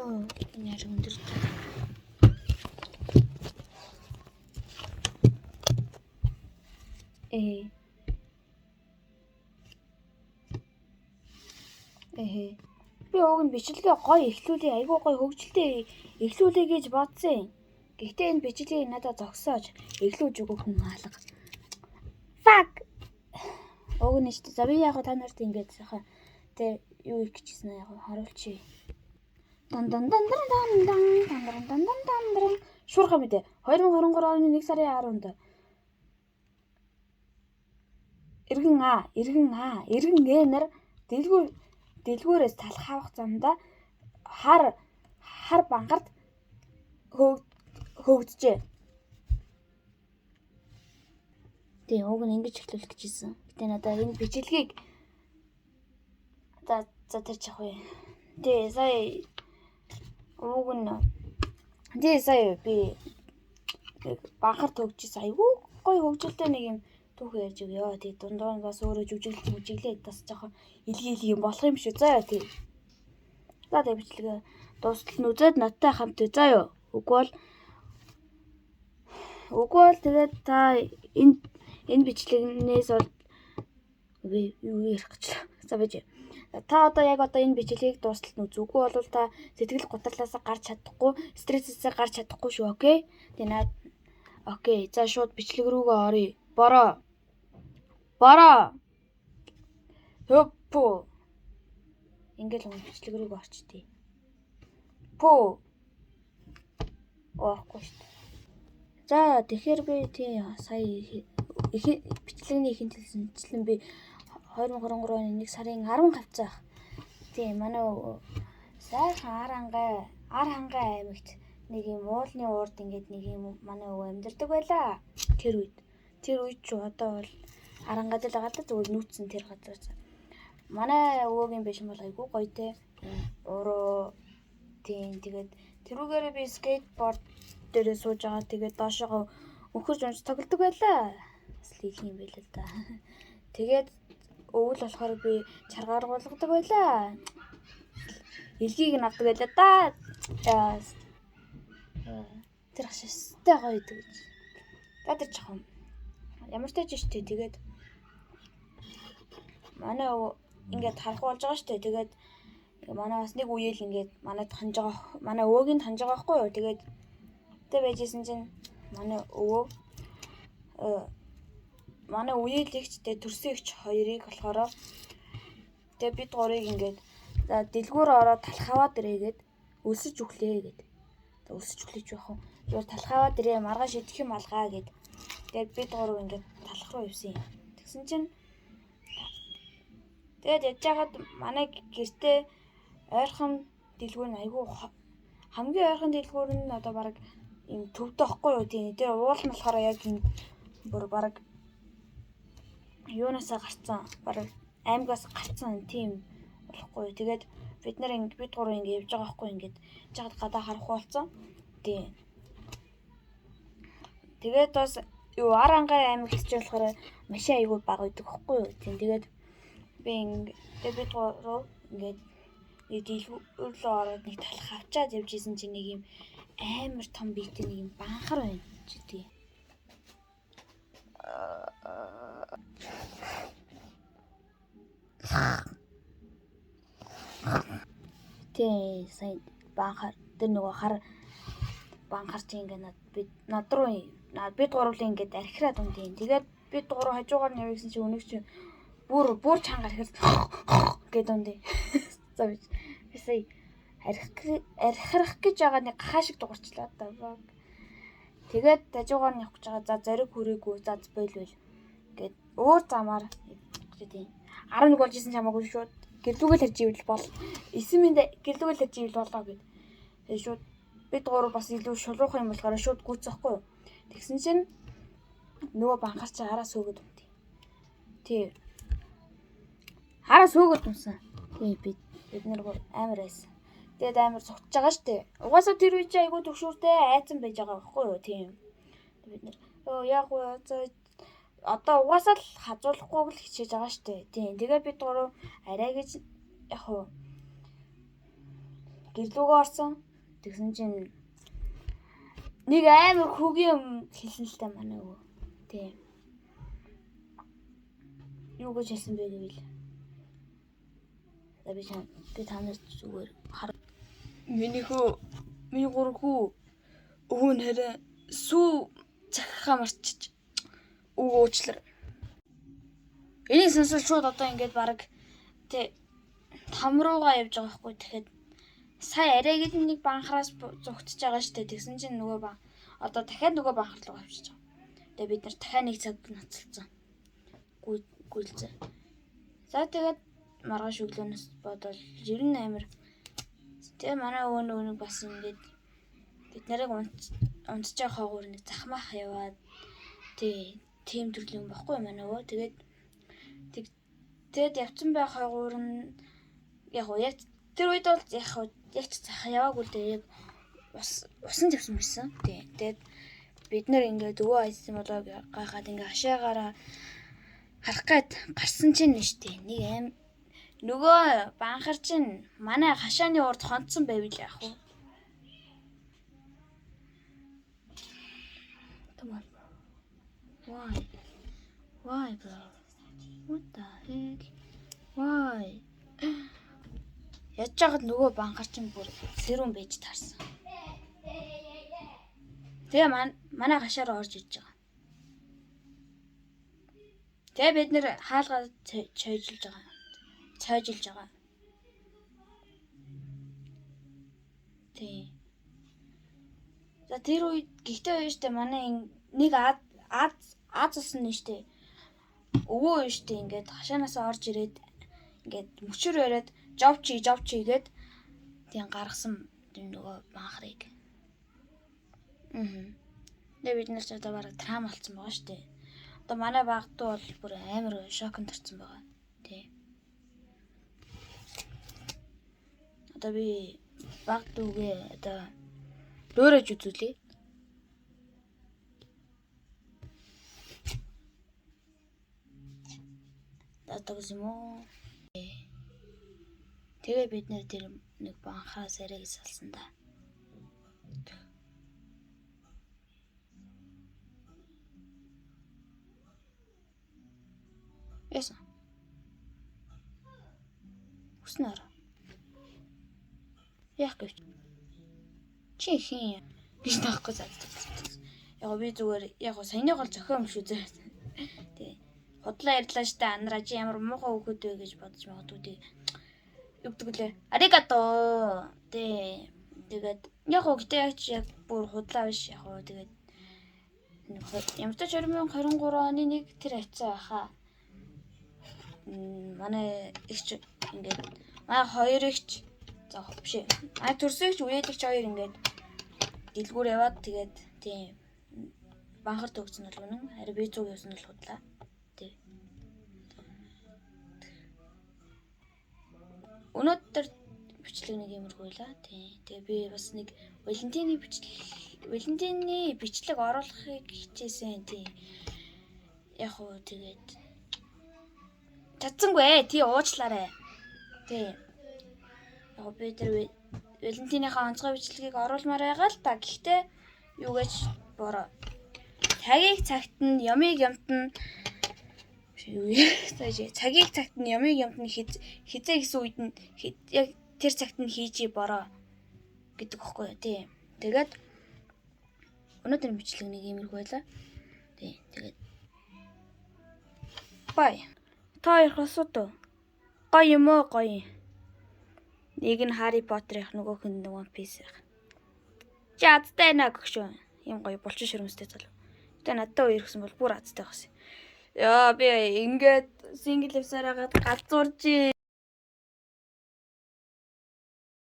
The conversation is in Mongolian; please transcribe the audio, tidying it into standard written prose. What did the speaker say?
Энэ яар өндөр. Би уг нь бичлэгээ гоё эхлүүлээ, айгүй гоё хөгжилтэй эхлүүлээ гэж бодсон. Гэхдээ энэ бичлэгийг надад зогсоож эхлүүлж өгөх хүн алга. Fuck. Уг нь шүү дээ. За би яг та нарт ингэж яхаа тэ юу их гэжсэн аа яг харуулчих. Дан шуурхаа мэдээ 2023 оны 1 сарын 10-нд эргэн энэр дэлгүүрээс талах авах замдаа хар бангарт хөвгдөжээ. Тэгээ уг нь ингэж эхлүүлэх гэжсэн. Гэтэ надад энэ бичлэгийг за тэр чих вэ. Тэгээ сая би банхарт хөгжижсэн. Айгүй гоё хөгжилтэй нэг юм түүх ярьж өгөө. Тэгээ дундуур бас өөрөө жүжиглээд бас жоохон илгий юм болох юм шүү. За тий. За тэгээ бичлэгээ дуустал нь үзээд надтай хамт заа юу. Үгүй бол тэгээд та энэ бичлэгнээс бол юу ярих гэж байна. За байж. Та яг энэ бичлэгийг дуусталд нь үз. Үгүй бол та сэтгэл гутралаас гарч чадахгүй, стрессээс гарч чадахгүй шүү, окей? Тэгээ окей. За шууд бичлэг рүүгээ оръё. Бороо. Хөппү. Ингээл бичлэг рүүгээ орчтий. Пүү. Орохгүй шүү дээ. За тэгэхээр би тий сая бичлэгний ихэнх хэлсэнчлэн би 2023 оны 1 сарын 10 хавцаах. Тийм манай сайхан ар хангай аймагт нэг юм уулны уурд ингээд нэг юм манай өвөө амьдардаг байлаа. Тэр үед ч одоо бол ар хангайд л байгаа да зүгээр нүүцсэн тэр газар. Манай өвөөгийн биш бол айгүй гоё те. Уруу тийм тэгээд тэрүүгээрээ би скейтборд дээрээ сууж байгаа. Тэгээд доошоо өнхөрж унж тоглодог байлаа. Бас л их юм байл л да. Тэгээд өвөл болохоор би чаргаар гуулгадаг байлаа. Илгийг нь авдаг байлаа да. Тэр хашистай гоё идэг гэж. За тэр жоохон ямар ч таж штэ. Тэгээд манай ингээд харах болж байгаа штэ. Тэгээд манай бас нэг үеэл ингээд манай өвөөгийн таньж байгаа байхгүй юу. Тэгээд байжсэн чинь манай үеэлэгчтэй төрсөн ихч хоёрыг болохоор тэгээд бид гурыг ингээд за дэлгүүр ороод талхаваад ирээгээд өлсөж өглөө гэд. Өлсөж өглөөч байх уу. Зүгээр талхаваад ирээ маргааш идэх юм алгаа гэд. Тэгээд бид гурав ингээд талх руу явсан юм. Тэгсэн чинь тэгээд яж хагаад манай гэртээ ойрхон дэлгүүр нь айгүй хамгийн ойрхон дэлгүүр нь одоо баг юм төвдөө ихгүй юу. Тийм дээр уул нь болохоор яг юм бүр баг юунаасаа гарцсан баг аймагаас гарцсан тийм болохгүй. Тэгээд бид гурав ингэ явж байгаа байхгүй ингээд жаад гадаа харах болсон. Тийм. Тэгээд бас ар хангай аймагт ч болохоор машин айгүй баг байдаг байхгүй юу. Тийм. Тэгээд бид гурав ингээд дэлгүүр рүү ороод нэг талх авчаад явж исэн чинь нэг юм амар том биетэй нэг юм банхар байна ч тийм. Тэ сайн банхар тэр нөгөө хар банхар чи ингээд над руу бид гурлын ингээд архираад юм. Тэгээд бид гурав хажуугаар нь явсан чи өнөг чи бүр чанга архирд гэдэг юм. За би сая архирах гэж байгаа нэг гахаа шиг дуурчлаа да. Тэгээд хажуугаар нь явах гэж байгаа. За зориг хүрээгүй. За бойл гээд өөр замаар тийм 11 болж исэн чамаагүй шууд гэрлүүгээл хэрж ивэл бол 9 минут гэрлүүгээл хэрж ивэл болоо гэд. Тэгээ шууд бид гурав бас илүү шулуух юм болохоор шууд гүйцэхгүй юу. Тэгсэн чинь нөгөө банхар чи хараа сөөгöd юм. Тий. Хараа сөөгöd юмсан. Тий бид нэр амар байсан. Тэгээд амар цогтж байгаа штэ. Угаасаа тэр үе чи айгүй төгшүүртэй айцсан байж байгаа байхгүй юу. Тийм. Бид нэр яг одоо угаасаа л хазуулахгүй л хичээж байгаа штэ. Тийм. Тэгээд бид гурав арай гэж яг уу гэрлүүгээ орсон. Тэгсэн чинь нэг амар хөгийн юм хэлсэн л та манай өвөө. Тийм. Юу гэж хэлсэн бэ гэвэл би танаар зүгээр миний гурхүү өвөө нь харин сүү захихаа марчиж уучлаар. Энийг сонсол шууд одоо ингээд баг тэ там руугаа явж байгаа байхгүй. Тэгэхэд сая арайг нэг банхараас зүгтж байгаа штэ. Тэгсэн чинь нөгөө баг одоо дахиад нөгөө банхар руу авчиж байгаа. Тэгээ бид нар дахиад нэг цаг ноцолцсон. Гүйлцээ. За тэгээд маргааш өглөөнөөс бодвол 98. Тэгээ манай өвөө бас ингээд бид нарыг унтж байгаа хаагуур нэг захмаах яваад тийм төрлийн юм баггүй манай өвөө. Тэгээд явцсан байх хаагуур нь яг тэр үед бол яг цахаа яваагүй л дээ. Яг усан тавьсан байсан. Тэгээд бид нар ингээд өвөө айсан болоо гайхаад ингээд хашаагаараа харах гээд гарсан чинь нэштэй. Нэг аим нөгөө банхар чинь манай хашааны урд хонцсон байвал яах вэ? Come on. Why bro? What the heck? Why? Яаж жагаад нөгөө банхар чинь бүр сэрүүн байж таарсан. Тэгээ манай хашаараа орж иж байгаа. Тэгээ бид нэр хаалгаа цойжилж байгаа. Тий. За тэр үед гэхдээ штэ манай нэг Аз усан нь штэ. Өвөө штэ ингээд хашаанаасаа орж ирээд ингээд мөчөр яриад жовчи гээд тийм гаргасан нөгөө банхрыг. Тэгээ бид нар ч одоо бараг трам болсон байгаа штэ. Одоо манай багтуу бол бүр амар шоконд орсон байгаа. Тий. Одоо би багтуугээ одоо дөөрөж үзүүлээ. Одоо юм уу? Тэгээ бид нэр тэр нэг банхаа сарыг салсан да. Яасан. Уснаар. Яг гэж. Чи хин гэж таахгүй заддаг. Яг би зүгээр яг саяны гол зохио юм шүү зэ. Тий. Худлаа ярьлаа штэ анараа чи ямар муухай өгөхөд вэ гэж бодож магадгүй тий. Юу гэдэг лээ. Аригато. Тий. Тэгээд яг гэхдээ яг бүр худлаа биш яг тэгээд ямар ч 2023 оны нэг тэр авцаа байхаа. Манай ихч ингээд манай хоёр ихч за биш. Төрсөгч үеэлэгч хоёр ингээд дэлгүүр яваад тэгээд тийм банхар төгсөн бол үнэн харин би зүг явсан бол худлаа. Тий. Өнөөдөр бичлэг нэг юмргүй лаа. Тий. Тэгээ би бас нэг Валентины бичлэг оруулахыг хичээсэн. Тий. Яг уу тэгээд чадсангүй тий уучлаарай. Тий. Яг би тэр Валентиныхаа онцгой бичлэгийг оруулмаар байгаа л та. Гэхдээ юу гэж бороо. Цагийг цагт нь ямиг юмт нь цагийг цагт нь ямиг юмт нь хизээ гэсэн үед нь яг тэр цагт нь хийж бороо гэдэг өгөхгүй тий. Тэгээд өнөөдөр бичлэг нэг иймэрхүү байлаа. Тий. Тэгээд бай. Та ярих асуудаг. Гоё юм уу гоё. Нэг нь Harry Potter-ийнх нөгөөх нь One Piece-ийнх. Чи азтай наа гөгшөө. Юм гоё булчин ширмэстэй залуу. Тэгээ надад үерхсэн бол бүр азтай байсан. Яа би ингээд single life-саар хагаад газуурж